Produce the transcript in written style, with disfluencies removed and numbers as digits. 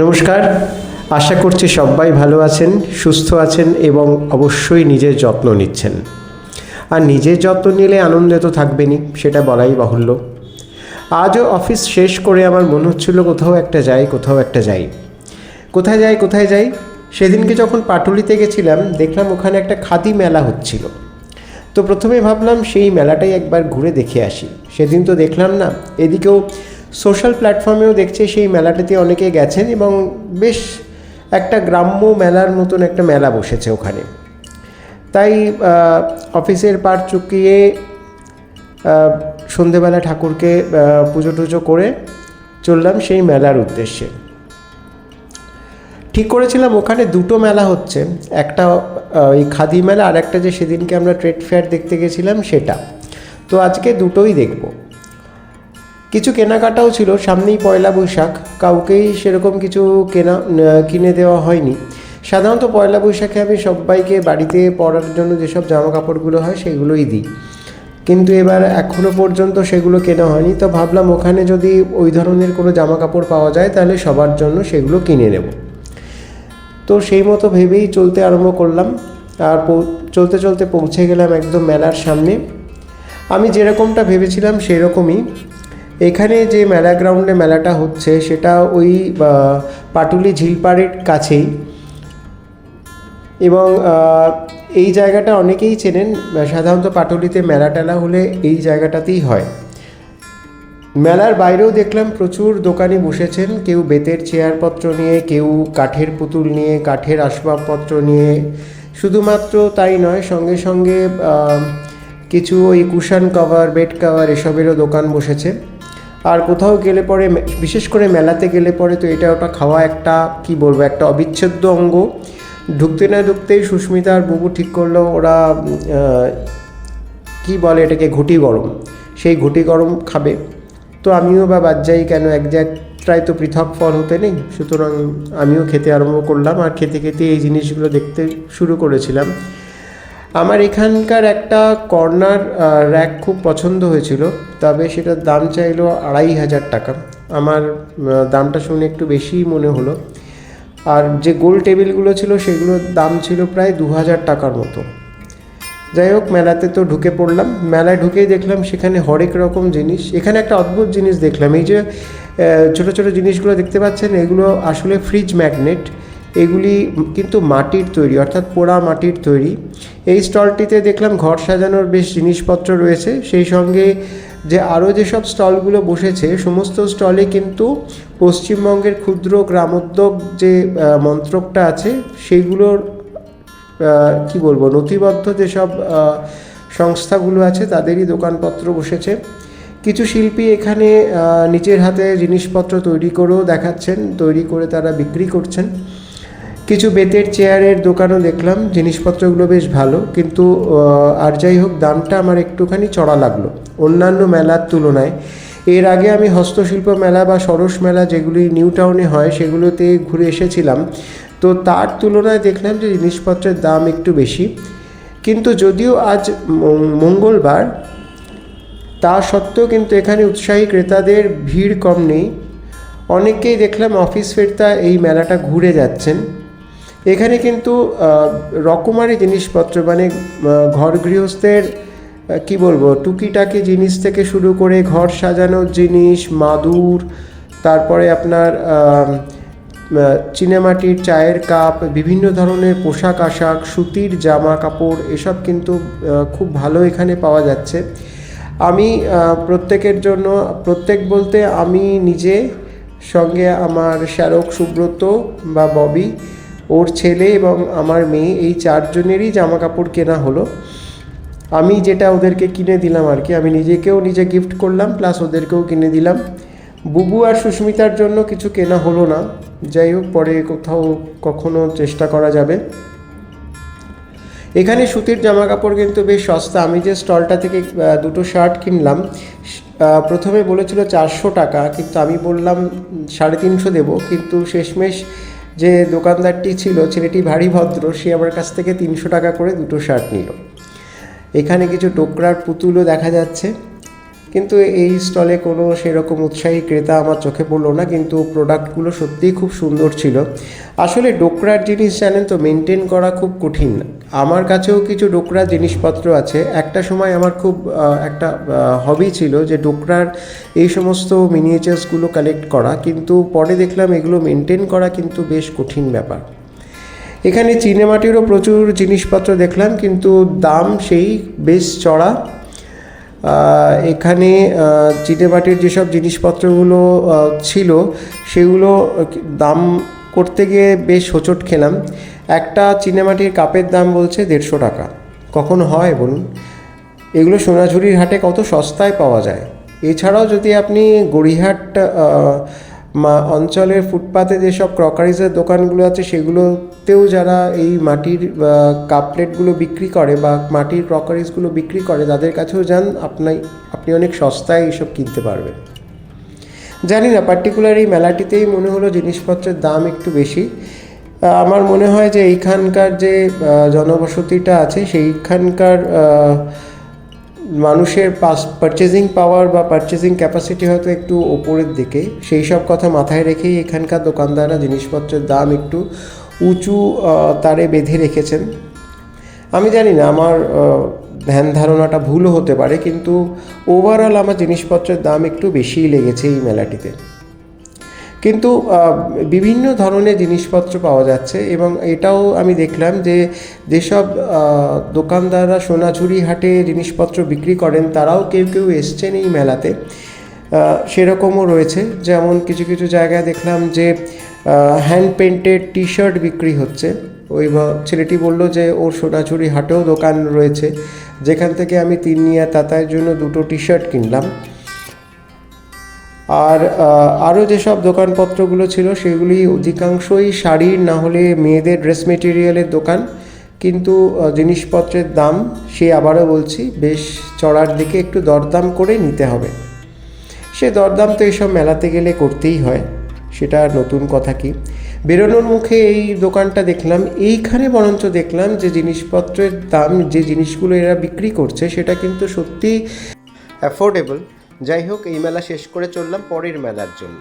নমস্কার, আশা করছি সবাই ভালো আছেন, সুস্থ আছেন এবং অবশ্যই নিজের যত্ন নিচ্ছেন। আর নিজের যত্ন নিলে আনন্দে তো থাকবেনই, সেটা বলাই বাহুল্য। আজও অফিস শেষ করে আমার মনে হচ্ছিল কোথাও একটা যাই। কোথায় যাই সেদিনকে যখন পাটুলিতে গেছিলাম, দেখলাম ওখানে একটা খাদি মেলা হচ্ছিল। তো প্রথমে ভাবলাম সেই মেলাটাই একবার ঘুরে দেখে আসি। সেদিন তো দেখলাম না, এদিকেও সোশ্যাল প্ল্যাটফর্মেও দেখছে সেই মেলাটাতে অনেকে গেছেন এবং বেশ একটা গ্রাম্য মেলার মতন একটা মেলা বসেছে ওখানে। তাই অফিসের পার চুকিয়ে সন্ধেবেলা ঠাকুরকে পুজো টুজো করে চললাম সেই মেলার উদ্দেশ্যে। ঠিক করেছিলাম ওখানে দুটো মেলা হচ্ছে, একটা ওই খাদি মেলা আর একটা যে সেদিনকে আমরা ট্রেড ফেয়ার দেখতে গেছিলাম সেটা। তো আজকে দুটোই দেখব। কিছু কেনাকাটাও ছিল, সামনেই পয়লা বৈশাখ, কাউকেই সেরকম কিছু কিনে দেওয়া হয়নি। সাধারণত পয়লা বৈশাখে আমি সবাইকে বাড়িতে পরার জন্য যেসব জামা কাপড়গুলো হয় সেগুলোই দিই, কিন্তু এবার এখনও পর্যন্ত সেগুলো কেনা হয়নি। তো ভাবলাম ওখানে যদি ওই ধরনের কোনো জামা কাপড় পাওয়া যায় তাহলে সবার জন্য সেগুলো কিনে নেব। তো সেই মতো ভেবেই চলতে আরম্ভ করলাম, আর চলতে চলতে পৌঁছে গেলাম একদম মেলার সামনে। আমি যেরকমটা ভেবেছিলাম সেরকমই। এখানে যে মেলা গ্রাউন্ডে মেলাটা হচ্ছে সেটা ওই পাটুলি ঝিলপাড়ের কাছেই, এবং এই জায়গাটা অনেকেই চেনেন। সাধারণত পাটুলিতে মেলা টেলা হলে এই জায়গাটাতেই হয়। মেলার বাইরেও দেখলাম প্রচুর দোকানি বসেছেন, কেউ বেতের চেয়ারপত্র নিয়ে, কেউ কাঠের পুতুল নিয়ে, কাঠের আসবাবপত্র নিয়ে। শুধুমাত্র তাই নয়, সঙ্গে সঙ্গে কিছু ওই কুশন কভার, বেড কভার এসবেরও দোকান বসেছে। আর কোথাও গেলে পরে, বিশেষ করে মেলাতে গেলে পরে, তো এটা ওটা খাওয়া একটা একটা অবিচ্ছেদ্য অঙ্গ। ঢুকতে না ঢুকতেই সুস্মিতা আর বুবু ঠিক করলো ওরা এটাকে ঘুটি গরম, সেই ঘুটি গরম খাবে। তো আমিও বা বাদ যাই কেন, এক যাত্রায় তো পৃথক ফল হতে নেই। সুতরাং আমিও খেতে আরম্ভ করলাম, আর খেতে খেতে এই জিনিসগুলো দেখতে শুরু করেছিলাম। আমার এখানকার একটা কর্নার র্যাক খুব পছন্দ হয়েছিল, তবে সেটার দাম চাইলো 2500 টাকা। আমার দামটা শুনে একটু বেশিই মনে হলো। আর যে গোল টেবিলগুলো ছিল সেগুলোর দাম ছিল প্রায় 2000 টাকার মতো। যাই হোক, মেলাতে তো ঢুকে পড়লাম। মেলায় ঢুকেই দেখলাম সেখানে হরেক রকম জিনিস। এখানে একটা অদ্ভুত জিনিস দেখলাম, এই যে ছোটো ছোটো জিনিসগুলো দেখতে পাচ্ছেন, এগুলো আসলে ফ্রিজ ম্যাগনেট। এগুলি কিন্তু মাটির তৈরি, অর্থাৎ পোড়া মাটির তৈরি। এই স্টলটিতে দেখলাম ঘর সাজানোর বেশ জিনিসপত্র রয়েছে। সেই সঙ্গে যে আরও যেসব স্টলগুলো বসেছে, সমস্ত স্টলে কিন্তু পশ্চিমবঙ্গের ক্ষুদ্র গ্রামোদ্যোগ যে মন্ত্রকটা আছে সেইগুলোর নথিবদ্ধ যেসব সংস্থাগুলো আছে তাদেরই দোকানপত্র বসেছে। কিছু শিল্পী এখানে নিজের হাতে জিনিসপত্র তৈরি করেও দেখাচ্ছেন, তৈরি করে তারা বিক্রি করছেন। কিছু বেতের চেয়ারের দোকানও দেখলাম, জিনিসপত্রগুলো বেশ ভালো, কিন্তু আর যাই হোক, দামটা আমার একটুখানি চড়া লাগলো অন্যান্য মেলার তুলনায়। এর আগে আমি হস্তশিল্প মেলা বা সরস মেলা, যেগুলি নিউ টাউনে হয়, সেগুলোতে ঘুরে এসেছিলাম। তো তার তুলনায় দেখলাম যে জিনিসপত্রের দাম একটু বেশি। কিন্তু যদিও আজ মঙ্গলবার, তা সত্ত্বেও কিন্তু এখানে উৎসাহী ক্রেতাদের ভিড় কম নেই। অনেকেই দেখলাম অফিস ফেরতা এই মেলাটা ঘুরে যাচ্ছেন। এখানে কিন্তু রকমারি জিনিসপত্র, মানে ঘর গৃহস্থের টুকিটাকি জিনিস থেকে শুরু করে ঘর সাজানোর জিনিস, মাদুর, তারপরে আপনার চীনামাটির চায়ের কাপ, বিভিন্ন ধরনের পোশাক আশাক, সুতির জামা কাপড়, এসব কিন্তু খুব ভালো এখানে পাওয়া যাচ্ছে। আমি প্রত্যেক বলতে আমি নিজে, সঙ্গে আমার শ্যারক, সুব্রত বা ববি, ওর ছেলে এবং আমার মেয়ে, এই 4 জনেরই জামা কাপড় কেনা হলো। আমি যেটা ওদেরকে কিনে দিলাম আর কি, আমি নিজে গিফট করলাম, প্লাস ওদেরকেও কিনে দিলাম। বুবু আর সুস্মিতার জন্য কিছু কেনা হলো না, যাই হোক পরে কখনো চেষ্টা করা যাবে। এখানে সুতির জামা কাপড় কিন্তু বেশ সস্তা। আমি যে স্টলটা থেকে দুটো শার্ট কিনলাম, প্রথমে বলেছিল 400 টাকা, কিন্তু আমি বললাম 350 দেবো। কিন্তু শেষমেশ যে দোকানদারটি ছিল, ছেলেটি ভারী ভদ্র, সে আমার কাছ থেকে 300 টাকা করে দুটো শার্ট নিল। এখানে কিছু টোকরার পুতুলও দেখা যাচ্ছে, কিন্তু এই স্টলে কোনো সেরকম উৎসাহী ক্রেতা আমার চোখে পড়লো না, কিন্তু প্রোডাক্টগুলো সত্যিই খুব সুন্দর ছিল। আসলে ডোকরার জিনিস জানেন তো মেনটেন করা খুব কঠিন। আমার কাছেও কিছু ডোকরার জিনিসপত্র আছে। একটা সময় আমার খুব একটা হবি ছিল যে ডোকরার এই সমস্ত মিনিয়েচার্সগুলো কালেক্ট করা, কিন্তু পরে দেখলাম এগুলো মেনটেন করা কিন্তু বেশ কঠিন ব্যাপার। এখানে চীনেমাটিরও প্রচুর জিনিসপত্র দেখলাম, কিন্তু দাম সেই বেশ চড়া। এখানে চীনেমাটির যেসব জিনিসপত্রগুলো ছিল সেগুলো দাম করতে গিয়ে বেশ হোঁচট খেলাম। একটা চীনেমাটির কাপের দাম বলছে 150 টাকা। কখন হয় বলুন? এগুলো সোনাঝুরির হাটে কত সস্তায় পাওয়া যায়। এছাড়াও যদি আপনি গড়িয়াহাট অঞ্চলের ফুটপাতে যেসব ক্রকারিজের দোকানগুলো আছে সেগুলোতেও যারা এই মাটির কাপ প্লেটগুলো বিক্রি করে বা মাটির ক্রকারিজগুলো বিক্রি করে তাদের কাছেও যান, আপনি অনেক সস্তায় এইসব কিনতে পারবেন। জানি না, পার্টিকুলার এই মেলাটিতেই মনে হলো জিনিসপত্রের দাম একটু বেশি। আমার মনে হয় যে এইখানকার যে জনবসতিটা আছে সেইখানকার মানুষের পারচেজিং পাওয়ার বা পারচেজিং ক্যাপাসিটি হয়তো একটু ওপরের দিকে, সেই সব কথা মাথায় রেখেই এখানকার দোকানদাররা জিনিসপত্রের দাম একটু উঁচু তারে বেঁধে রেখেছেন। আমি জানি না, আমার ধ্যান ধারণাটা ভুলও হতে পারে, কিন্তু ওভারঅল আমার জিনিসপত্রের দাম একটু বেশিই লেগেছে এই মেলাটিতে। কিন্তু বিভিন্ন ধরনের জিনিসপত্র পাওয়া যাচ্ছে, এবং এটাও আমি দেখলাম যে যেসব দোকানদাররা সোনাঝুরি হাটে জিনিসপত্র বিক্রি করেন তারাও কেউ কেউ এসছেন এই মেলাতে। সেরকমও রয়েছে, যেমন কিছু কিছু জায়গায় দেখলাম যে হ্যান্ড পেন্টেড টি শার্ট বিক্রি হচ্ছে। ওই ছেলেটি বলল যে ওর সোনাঝুরি হাটেও দোকান রয়েছে, যেখান থেকে আমি তিন্নিয়া তাতায়ের জন্য 2টো টি শার্ট কিনলাম। আর আরও যেসব দোকানপত্রগুলো ছিল সেগুলি অধিকাংশই শাড়ির না হলে মেয়েদের ড্রেস মেটেরিয়ালের দোকান, কিন্তু জিনিসপত্রের দাম সে আবারও বলছি বেশ চড়ার দিকে, একটু দরদাম করে নিতে হবে। সে দরদাম তো এইসব মেলাতে গেলে করতেই হয়, সেটা নতুন কথা কি। বেরোনোর মুখে এই দোকানটা দেখলাম, এইখানে বরঞ্চ দেখলাম যে জিনিসপত্রের দাম, যে জিনিসগুলো এরা বিক্রি করছে সেটা কিন্তু সত্যি অ্যাফোর্ডেবল। যাই হোক, এই মেলা শেষ করে চললাম পরের মেলার জন্য।